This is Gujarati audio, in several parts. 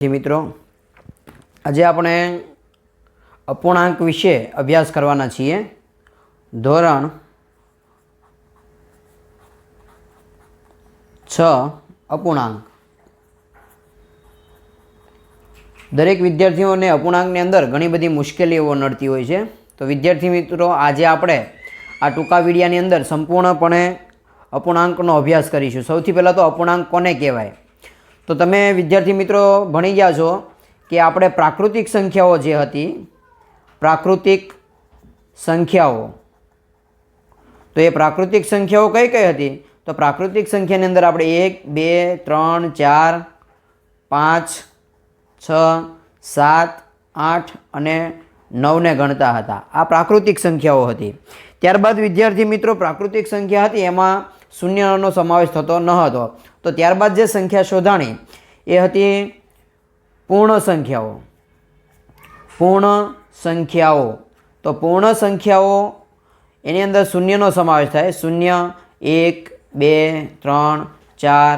મિત્રો આજે આપણે અપૂર્ણાંક વિશે અભ્યાસ કરવાના છીએ। ધોરણ 6 અપૂર્ણાંક। દરેક વિદ્યાર્થીઓને અપૂર્ણાંકની અંદર ઘણી બધી મુશ્કેલીઓ નડતી હોય છે। તો વિદ્યાર્થી મિત્રો આજે આપણે આ ટૂંકા વિડિયાની અંદર સંપૂર્ણપણે અપૂર્ણાંકનો અભ્યાસ કરીશું। સૌથી પહેલાં તો અપૂર્ણાંક કોને કહેવાય? તો તમે વિદ્યાર્થી મિત્રો ભણી ગયા છો કે આપણે પ્રાકૃતિક સંખ્યાઓ જે હતી, પ્રાકૃતિક સંખ્યાઓ, તો એ પ્રાકૃતિક સંખ્યાઓ કઈ કઈ હતી? તો પ્રાકૃતિક સંખ્યાની અંદર આપણે 1 2 3 4 5 6 7 8 અને 9 ને ગણતા હતા। આ પ્રાકૃતિક સંખ્યાઓ હતી। ત્યારબાદ વિદ્યાર્થી મિત્રો પ્રાકૃતિક સંખ્યા હતી એમાં શૂન્યનો સમાવેશ થતો ન હતો। તો ત્યારબાદ જે સંખ્યા શોધાણી એ હતી પૂર્ણ સંખ્યાઓ। પૂર્ણ સંખ્યાઓ, તો પૂર્ણ સંખ્યાઓ એની અંદર શૂન્યનો સમાવેશ થાય। 0 1 2 3 4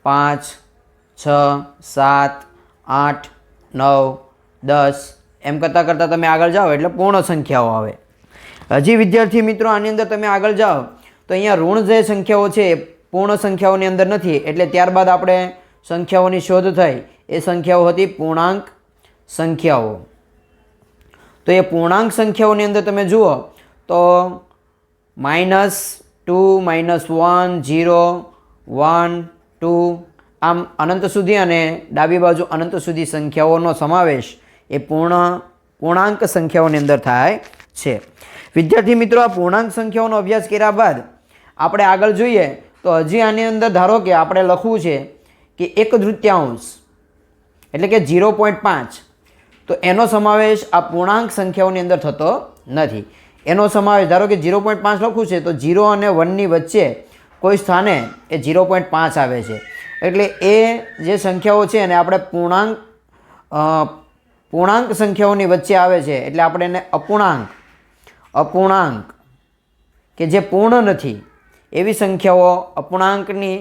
5 6 7 8 9 10 એમ કરતાં કરતાં તમે આગળ જાઓ એટલે પૂર્ણ સંખ્યાઓ આવે। હજી વિદ્યાર્થી મિત્રો આની અંદર તમે આગળ જાઓ તો અહીંયા ઋણ જે સંખ્યાઓ છે એ પૂર્ણ સંખ્યાઓની અંદર નથી, એટલે ત્યારબાદ આપણે સંખ્યાઓની શોધ થઈ એ સંખ્યાઓ હતી પૂર્ણાંક સંખ્યાઓ। તો એ પૂર્ણાંક સંખ્યાઓની અંદર તમે જુઓ તો -2 -1 0 1 2 આમ અનંત સુધી અને ડાબી બાજુ અનંત સુધી સંખ્યાઓનો સમાવેશ એ પૂર્ણાંક સંખ્યાઓની અંદર થાય છે। વિદ્યાર્થી મિત્રો આ પૂર્ણાંક સંખ્યાઓનો અભ્યાસ કર્યા બાદ આપણે આગળ જોઈએ તો હજી આની અંદર ધારો કે આપણે લખવું છે કે 1/3 એટલે કે 0.5, તો એનો સમાવેશ આ પૂર્ણાંક સંખ્યાઓની અંદર થતો નથી। એનો સમાવેશ ધારો કે 0.5 લખવું છે તો 0 અને 1ની વચ્ચે કોઈ સ્થાને એ 0.5 આવે છે, એટલે એ જે સંખ્યાઓ છે એને આપણે પૂર્ણાંક સંખ્યાઓની વચ્ચે આવે છે એટલે આપણે એને અપૂર્ણાંક કે જે પૂર્ણ નથી એવી સંખ્યાઓ અપૂર્ણાંકની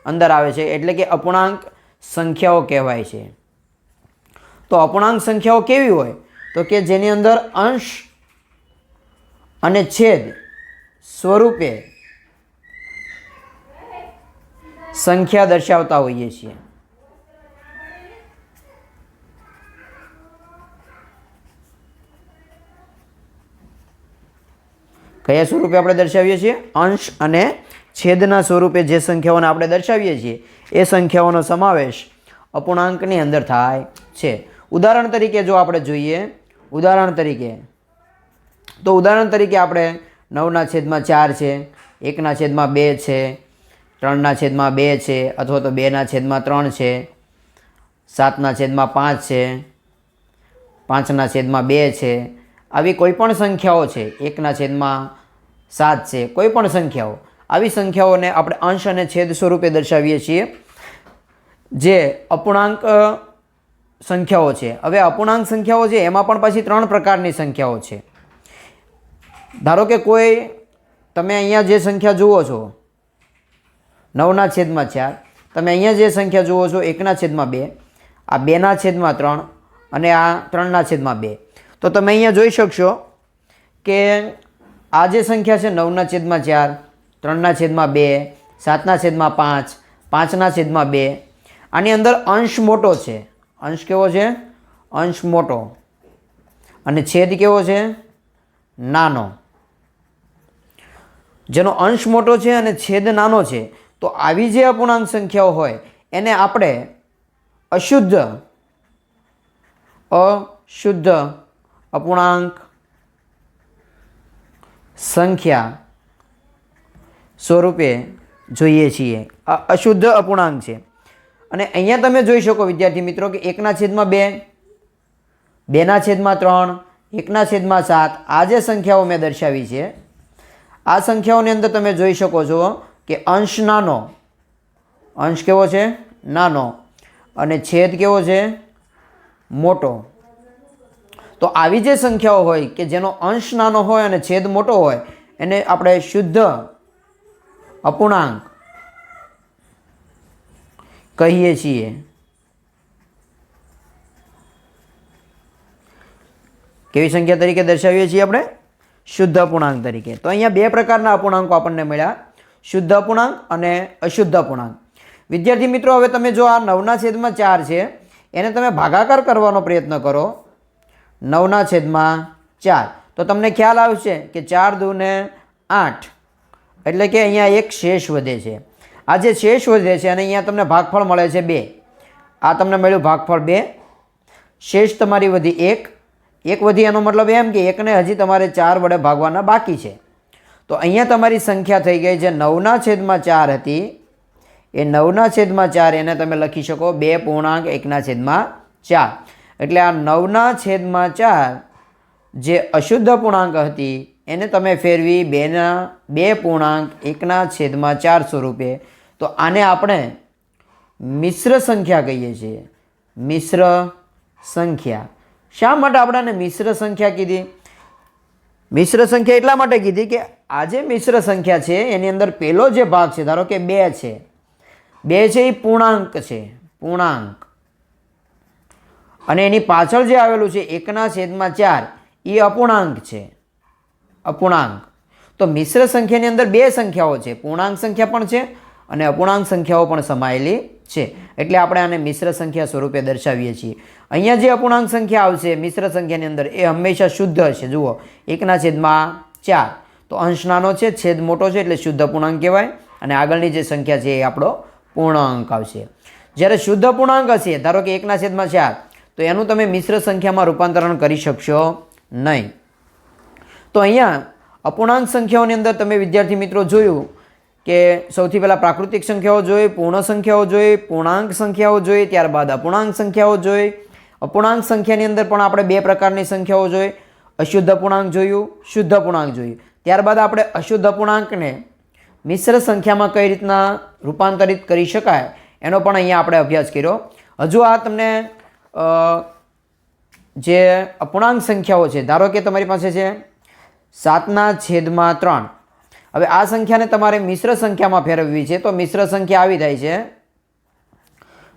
અંદર આવે છે એટલે કે અપૂર્ણાંક સંખ્યાઓ કહેવાય છે। તો અપૂર્ણાંક સંખ્યાઓ કેવી હોય? તો કે જેની અંદર અંશ અને છેદ સ્વરૂપે સંખ્યા દર્શાવતા હોઈએ છીએ। કયા સ્વરૂપે આપણે દર્શાવીએ છીએ? અંશ અને છેદના સ્વરૂપે જે સંખ્યાઓને આપણે દર્શાવીએ છીએ એ સંખ્યાઓનો સમાવેશ અપૂર્ણાંકની અંદર થાય છે। ઉદાહરણ તરીકે જો આપણે જોઈએ, ઉદાહરણ તરીકે આપણે 9/4 છે, 1/2 છે, 3/2 છે, અથવા તો 2/3 છે, 7/5 છે, 5/2 છે, આવી કોઈ પણ સંખ્યાઓ છે, 1/7 છે, કોઈ પણ સંખ્યાઓ, આવી સંખ્યાઓને આપણે અંશ અને છેદ સ્વરૂપે દર્શાવીએ છીએ જે અપૂર્ણાંક સંખ્યાઓ છે। હવે અપૂર્ણાંક સંખ્યાઓ છે એમાં પણ પાછી 3 પ્રકારની સંખ્યાઓ છે। ધારો કે કોઈ તમે અહીંયા જે સંખ્યા જુઓ છો 9/4, તમે અહીંયા જે સંખ્યા જુઓ છો 1/2, આ 2/3 અને આ 3/2, તો તમે અહીંયા જોઈ શકશો કે આ જે સંખ્યા છે 9/4, 3/2, 7/5, 5/2, આની અંદર અંશ મોટો છે। અંશ કેવો છે? અંશ મોટો, અને છેદ કેવો છે? નાનો। જેનો અંશ મોટો છે અને છેદ નાનો છે, તો આવી જે અપૂર્ણાંક સંખ્યાઓ હોય એને આપણે અશુદ્ધ અપૂર્ણાંક સંખ્યા સ્વરૂપે જોઈએ છીએ। આ અશુદ્ધ અપૂર્ણાંક છે। અને અહીંયા તમે જોઈ શકો વિદ્યાર્થી મિત્રો કે 1/2, 2/3, 1/7 આ જે સંખ્યાઓ મેં દર્શાવી છે, આ સંખ્યાઓની અંદર તમે જોઈ શકો છો કે અંશ નાનો, અંશ કેવો છે? નાનો, અને છેદ કેવો છે? મોટો। તો આવી જે સંખ્યાઓ હોય કે જેનો અંશ નાનો હોય અને છેદ મોટો હોય એને આપણે શુદ્ધ અપૂર્ણાંક કહીએ છીએ। કેવી સંખ્યા તરીકે દર્શાવીએ છીએ આપણે? શુદ્ધ અપૂર્ણાંક તરીકે. તો અહીંયા બે પ્રકારના અપૂર્ણાંકો આપણને મળ્યા, શુદ્ધ અપૂર્ણાંક અને અશુદ્ધ અપૂર્ણાંક. વિદ્યાર્થી મિત્રો, હવે તમે જો આ 9/4 છે એને તમે ભાગાકાર કરવાનો પ્રયત્ન કરો 9/4, તો તમને ખ્યાલ આવશે કે 4 દુ ને 8, એટલે કે અહીંયા એક શેષ વધે છે. આ જે શેષ વધે છે અને અહીંયા તમને ભાગફળ મળે છે 2. આ તમને મળ્યું ભાગફળ 2, શેષ તમારી વધી 1. 1 વધી એનો મતલબ એમ કે 1ને હજી તમારે 4 વડે ભાગવાના બાકી છે. તો અહીંયા તમારી સંખ્યા થઈ ગઈ છે 9/4 હતી, એ 9/4 એને તમે લખી શકો 2.1/4. એટલે આ 9/4 જે અશુદ્ધ અપૂર્ણાંક હતી એને તમે ફેરવી 2.1/4 સ્વરૂપે. તો આને આપણે મિશ્ર સંખ્યા કહીએ છીએ, મિશ્ર સંખ્યા. શા માટે આપણે આને મિશ્ર સંખ્યા કીધી? મિશ્ર સંખ્યા એટલા માટે કીધી કે આ જે મિશ્ર સંખ્યા છે એની અંદર પહેલો જે ભાગ છે, ધારો કે 2 છે, 2 છે એ પૂર્ણાંક છે, પૂર્ણાંક, અને એની પાછળ જે આવેલું છે 1/4 એ અપૂર્ણાંક છે, અપૂર્ણાંક. તો મિશ્ર સંખ્યાની અંદર બે સંખ્યાઓ છે, પૂર્ણાંક સંખ્યા પણ છે અને અપૂર્ણાંક સંખ્યાઓ પણ સમાયેલી છે. એટલે આપણે આને મિશ્ર સંખ્યા સ્વરૂપે દર્શાવીએ છીએ. અહીંયા જે અપૂર્ણાંક સંખ્યા આવશે મિશ્ર સંખ્યાની અંદર એ હંમેશા શુદ્ધ હશે. જુઓ 1/4, તો અંશ નાનો છે, છેદ મોટો છે, એટલે શુદ્ધ અપૂર્ણાંક કહેવાય. અને આગળની જે સંખ્યા છે એ આપણો પૂર્ણાંક આવશે. જ્યારે શુદ્ધ અપૂર્ણાંક હશે, ધારો કે 1/4, તો એનું તમે મિશ્ર સંખ્યામાં રૂપાંતરણ કરી શકશો નહીં. તો અહીંયા અપૂર્ણાંક સંખ્યાઓની અંદર તમે વિદ્યાર્થી મિત્રો જોયું કે સૌથી પહેલાં પ્રાકૃતિક સંખ્યાઓ જોઈ, પૂર્ણ સંખ્યાઓ જોઈ, પૂર્ણાંક સંખ્યાઓ જોઈ, ત્યારબાદ અપૂર્ણાંક સંખ્યાઓ જોઈ. અપૂર્ણાંક સંખ્યાની અંદર પણ આપણે બે પ્રકારની સંખ્યાઓ જોઈ, અશુદ્ધ અપૂર્ણાંક જોયું, શુદ્ધ અપૂર્ણાંક જોયું. ત્યારબાદ આપણે અશુદ્ધ અપૂર્ણાંકને મિશ્ર સંખ્યામાં કઈ રીતના રૂપાંતરિત કરી શકાય એનો પણ અહીંયા આપણે અભ્યાસ કર્યો. હજુ આ તમને જે અપૂર્ણાંક સંખ્યાઓ છે, ધારો કે તમારી પાસે છે 7/3. હવે આ સંખ્યાને તમારે મિશ્ર સંખ્યામાં ફેરવવી છે, તો મિશ્ર સંખ્યા આવી થાય છે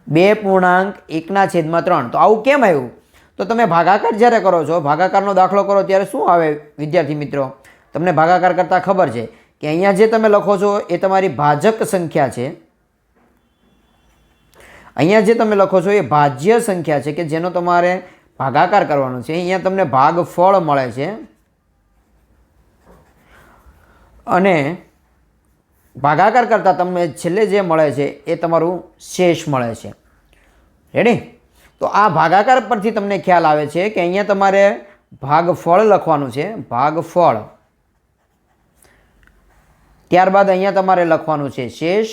2.1/3. તો આવું કેમ આવ્યું? તો તમે ભાગાકાર જ્યારે કરો છો, ભાગાકારનો દાખલો કરો ત્યારે શું આવે વિદ્યાર્થી મિત્રો? તમને ભાગાકાર કરતાં ખબર છે કે અહીંયા જે તમે લખો છો એ તમારી ભાજક સંખ્યા છે, અહીંયા જે તમે લખો છો એ ભાજ્ય સંખ્યા છે કે જેનો તમારે ભાગાકાર કરવાનો છે. અહીંયા તમને ભાગફળ મળે છે અને ભાગાકાર કરતાં તમને છેલ્લે જે મળે છે એ તમારું શેષ મળે છે. રેડી? તો આ ભાગાકાર પરથી તમને ખ્યાલ આવે છે કે અહીંયા તમારે ભાગફળ લખવાનું છે, ભાગફળ. ત્યારબાદ અહીંયા તમારે લખવાનું છે શેષ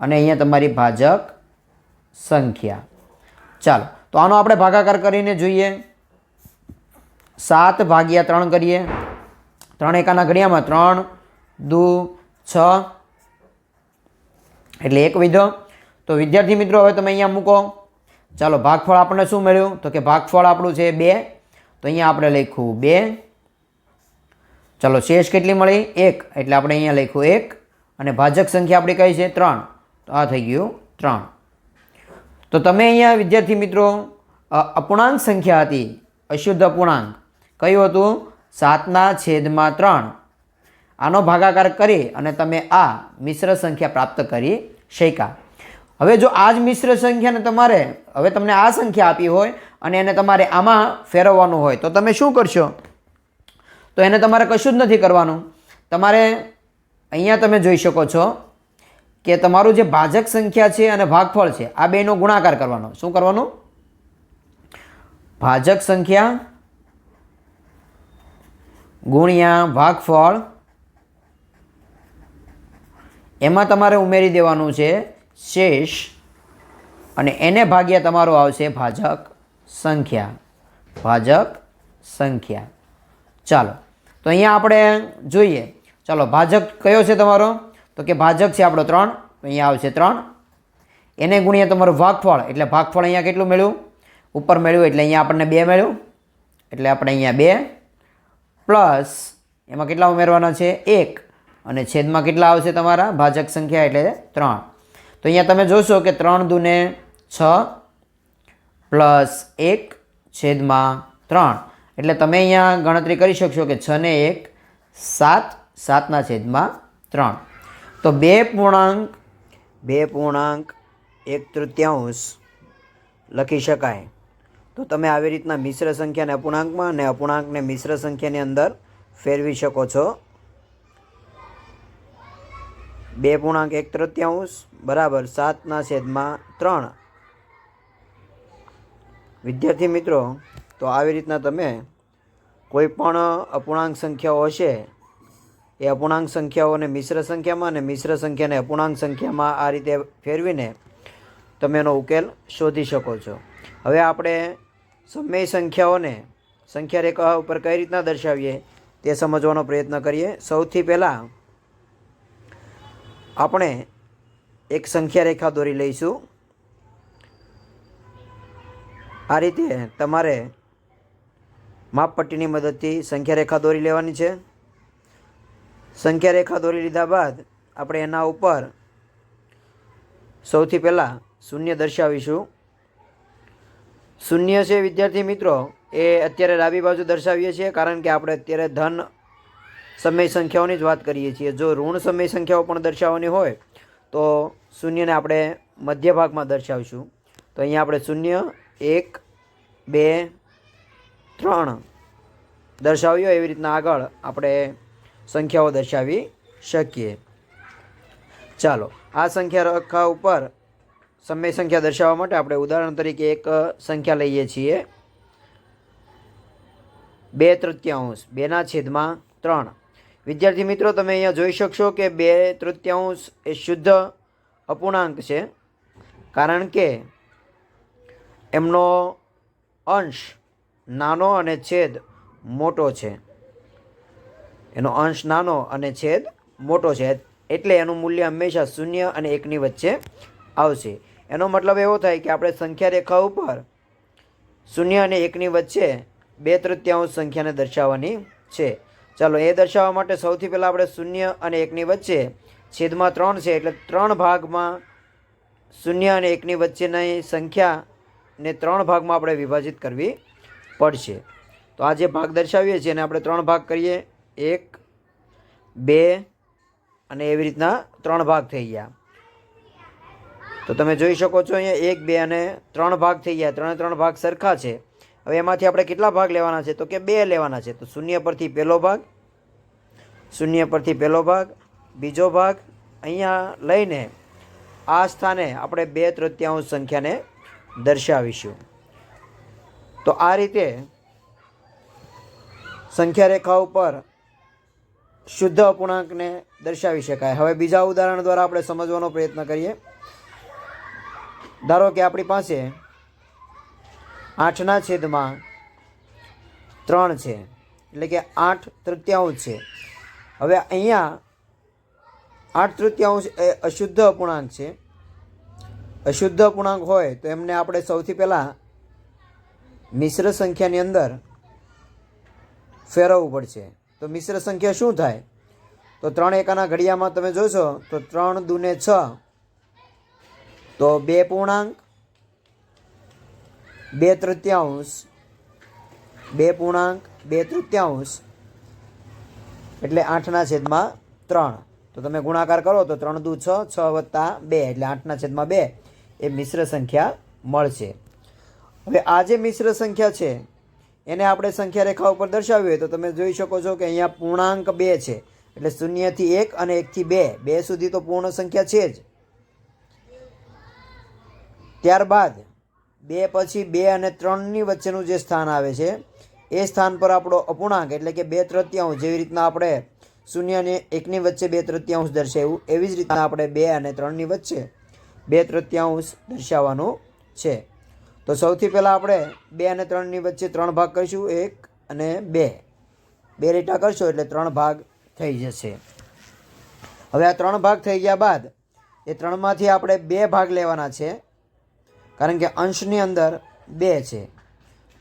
અને અહીંયા તમારી ભાજક સંખ્યા. ચાલો, તો આનો આપણે ભાગાકાર કરીને જોઈએ. 7/3 કરીએ. 3 એકાના ઘડિયામાં 3 દુ 6, એટલે 1 વિધો. તો વિદ્યાર્થી મિત્રો હવે તમે અહીંયા મૂકો. ચાલો, ભાગફળ આપણને શું મળ્યું? તો કે ભાગફળ આપણું છે 2, તો અહીંયા આપણે લખ્યું 2. ચાલો, શેષ કેટલી મળી? 1, એટલે આપણે અહીંયા લખ્યું 1. અને ભાજક સંખ્યા આપણી કઈ છે? 3, તો આ થઈ ગયું 3. તો તમે અહીંયા વિદ્યાર્થી મિત્રો અપૂર્ણાંક સંખ્યા હતી, અશુદ્ધ અપૂર્ણાંક કયું હતું? 7/3. આનો ભાગાકાર કરી અને તમે આ મિશ્ર સંખ્યા પ્રાપ્ત કરી શક્યા. હવે જો આ જ મિશ્ર સંખ્યાને તમારે, હવે તમને આ સંખ્યા આપી હોય અને એને તમારે આમાં ફેરવવાનું હોય તો તમે શું કરશો? તો એને તમારે કશું જ નથી કરવાનું. તમારે અહીંયા તમે જોઈ શકો છો કે તમારું જે ભાજક સંખ્યા છે અને ભાગફળ છે આ બેનો ગુણાકાર કરવાનો. શું કરવાનું? ભાજક સંખ્યા ગુણ્યા ભાગફળ, એમાં તમારે ઉમેરી દેવાનું છે શેષ અને એને ભાગ્યા તમારો આવશે ભાજક સંખ્યા, ભાજક સંખ્યા. ચાલો, તો અહીંયા આપણે જોઈએ. ચાલો, ભાજક કયો છે તમારો? તો કે ભાજક છે આપણો 3, તો અહીંયા આવશે 3. એને ગુણ્યા તમારું ભાગફળ, એટલે ભાગફળ અહીંયા કેટલું મળ્યું? ઉપર મળ્યું, એટલે અહીંયા આપણને 2 મળ્યું, એટલે આપણે અહીંયા 2 પ્લસ એમાં કેટલા ઉમેરવાના છે? 1, અને છેદમાં કેટલા આવશે તમારા ભાજક સંખ્યા એટલે 3. તો અહીંયા તમે જોશો કે 3 દુ ને 6 પ્લસ 1 છેદમાં 3, એટલે તમે અહીંયા ગણતરી કરી શકશો કે 6 ને 1 7, 7/3. તો 2.1/3 લખી શકાય. તો તમે આવી રીતના મિશ્ર સંખ્યાને અપૂર્ણાંકમાં અને અપૂર્ણાંકને મિશ્ર સંખ્યાની અંદર ફેરવી શકો છો. 2.1/3 બરાબર 7/3. વિદ્યાર્થી મિત્રો, તો આવી રીતના તમે કોઈ પણ અપૂર્ણાંક સંખ્યાઓ હશે એ અપૂર્ણાંક સંખ્યાઓને મિશ્ર સંખ્યામાં અને મિશ્ર સંખ્યાને અપૂર્ણાંક સંખ્યામાં આ રીતે ફેરવીને તમે એનો ઉકેલ શોધી શકો છો. હવે આપણે સમય સંખ્યાઓને સંખ્યા રેખા ઉપર કઈ રીતના દર્શાવીએ તે સમજવાનો પ્રયત્ન કરીએ. સૌથી પહેલાં આપણે એક સંખ્યા રેખા દોરી લઈશું. આ રીતે તમારે માપપટ્ટીની મદદથી સંખ્યા રેખા દોરી લેવાની છે. સંખ્યા રેખા દોરી લીધા બાદ આપણે એના ઉપર સૌથી પહેલાં શૂન્ય દર્શાવીશું. શૂન્ય છે વિદ્યાર્થી મિત્રો એ અત્યારે ડાબી બાજુ દર્શાવીએ છીએ, કારણ કે આપણે અત્યારે ધન સમય સંખ્યાઓની જ વાત કરીએ છીએ. જો ઋણ સમય સંખ્યાઓ પણ દર્શાવવાની હોય તો શૂન્યને આપણે મધ્ય ભાગમાં દર્શાવીશું. તો અહીંયા આપણે 0, 1, 2, 3 દર્શાવ્યો. એવી રીતના આગળ આપણે સંખ્યાઓ દર્શાવી શકીએ. ચાલો, આ સંખ્યા રેખા ઉપર સમય સંખ્યા દર્શાવવા માટે આપણે ઉદાહરણ તરીકે એક સંખ્યા લઈએ છીએ 2/3, 2/3. વિદ્યાર્થી મિત્રો, તમે અહીંયા જોઈ શકશો કે 2/3 એ શુદ્ધ અપૂર્ણાંક છે, કારણ કે એમનો અંશ નાનો અને છેદ મોટો છે. એનો અંશ નાનો અને છેદ મોટો છે, એટલે એનું મૂલ્ય હંમેશા 0 અને 1ની વચ્ચે આવશે. એનો મતલબ એવો થાય કે આપણે સંખ્યા રેખા ઉપર 0 અને 1ની વચ્ચે 2/3 સંખ્યાને દર્શાવવાની છે. ચાલો, એ દર્શાવવા માટે સૌથી પહેલાં આપણે 0 અને 1ની વચ્ચે છેદમાં 3 છે, એટલે 3 ભાગમાં 0 અને 1ની વચ્ચેની સંખ્યાને 3 ભાગમાં આપણે વિભાજિત કરવી પડશે. તો આ જે ભાગ દર્શાવીએ છીએ એને આપણે 3 ભાગ કરીએ. 1, 2 અને એવી રીતના 3 ભાગ થઈ ગયા. તો તમે જોઈ શકો છો અહીંયા 1, 2 અને 3 ભાગ થઈ ગયા. 3 ભાગ સરખા છે. હવે એમાંથી આપણે કેટલા ભાગ લેવાના છે? તો કે 2 લેવાના છે. તો 0 પરથી પહેલો ભાગ, 0 પરથી પહેલો ભાગ, બીજો ભાગ અહીંયા લઈને આ સ્થાને આપણે 2/3 સંખ્યાને દર્શાવીશું. તો આ રીતે સંખ્યા રેખા ઉપર શુદ્ધ અપૂર્ણાંકને દર્શાવી શકાય. હવે બીજા ઉદાહરણ દ્વારા આપણે સમજવાનો પ્રયત્ન કરીએ. ધારો કે આપણી પાસે 8/3 છે, એટલે કે 8/3 છે. હવે અહીંયા 8/3 એ અશુદ્ધ અપૂર્ણાંક છે. અશુદ્ધ અપૂર્ણાંક હોય તો એમને આપણે સૌથી પહેલાં મિશ્ર સંખ્યાની અંદર ફેરવવું પડશે. તો મિશ્ર સંખ્યા શું થાય? તો 3 એકાના ઘડિયામાં તમે જોશો તો 3 દૂને 6, તો 2.2/3, 2.2/3 એટલે 8/3. તો તમે ગુણાકાર કરો તો 3 દુ 6, 6 વત્તા 2 એટલે 8/2 એ મિશ્ર સંખ્યા મળશે. હવે આ જે મિશ્ર સંખ્યા છે એને આપણે સંખ્યા રેખા ઉપર દર્શાવી હોય તો તમે જોઈ શકો છો કે અહીંયા પૂર્ણાંક 2 છે, એટલે 0 થી 1 અને 1 થી 2, 2 સુધી તો પૂર્ણ સંખ્યા છે જ. ત્યારબાદ 2 પછી 2 અને 3ની વચ્ચેનું જે સ્થાન આવે છે એ સ્થાન પર આપણો અપૂર્ણાંક એટલે કે 2/3, જેવી રીતના આપણે 0 અને 1ની વચ્ચે 2/3 દર્શાવ્યું એવી જ રીતના આપણે 2 અને 3ની વચ્ચે 2/3 દર્શાવવાનું છે. તો સૌથી પહેલાં આપણે 2 અને 3ની વચ્ચે 3 ભાગ કરીશું. 1 અને 2 લીટા કરશો એટલે 3 ભાગ થઈ જશે. હવે આ 3 ભાગ થઈ ગયા બાદ એ 3માંથી આપણે 2 ભાગ લેવાના છે, કારણ કે અંશની અંદર 2 છે.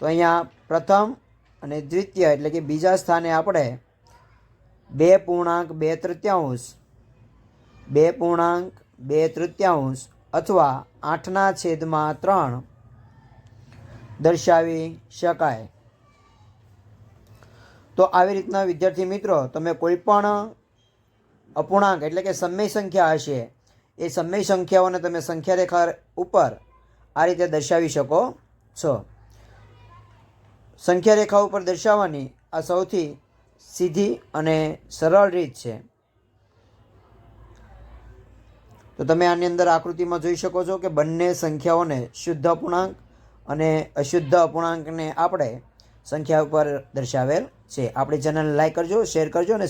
તો અહીંયા પ્રથમ અને દ્વિતીય એટલે કે બીજા સ્થાને આપણે 2.2/3 અથવા 8/3 દર્શાવી શકાય. તો આવી રીતના વિદ્યાર્થી મિત્રો તમે કોઈ પણ અપૂર્ણાંક એટલે કે સમય સંખ્યા હશે એ સમય સંખ્યાઓને તમે સંખ્યા રેખા ઉપર આ રીતે દર્શાવી શકો છો. સંખ્યા રેખા ઉપર દર્શાવવાની આ સૌથી સીધી અને સરળ રીત છે. તો તમે આની અંદર આકૃતિમાં જોઈ શકો છો કે બંને સંખ્યાઓને શુદ્ધ અપૂર્ણાંક અને અશુદ્ધ અપૂર્ણાંકને આપણે સંખ્યા ઉપર દર્શાવેલ છે. આપણી ચેનલને લાઈક કરજો, શેર કરજો અને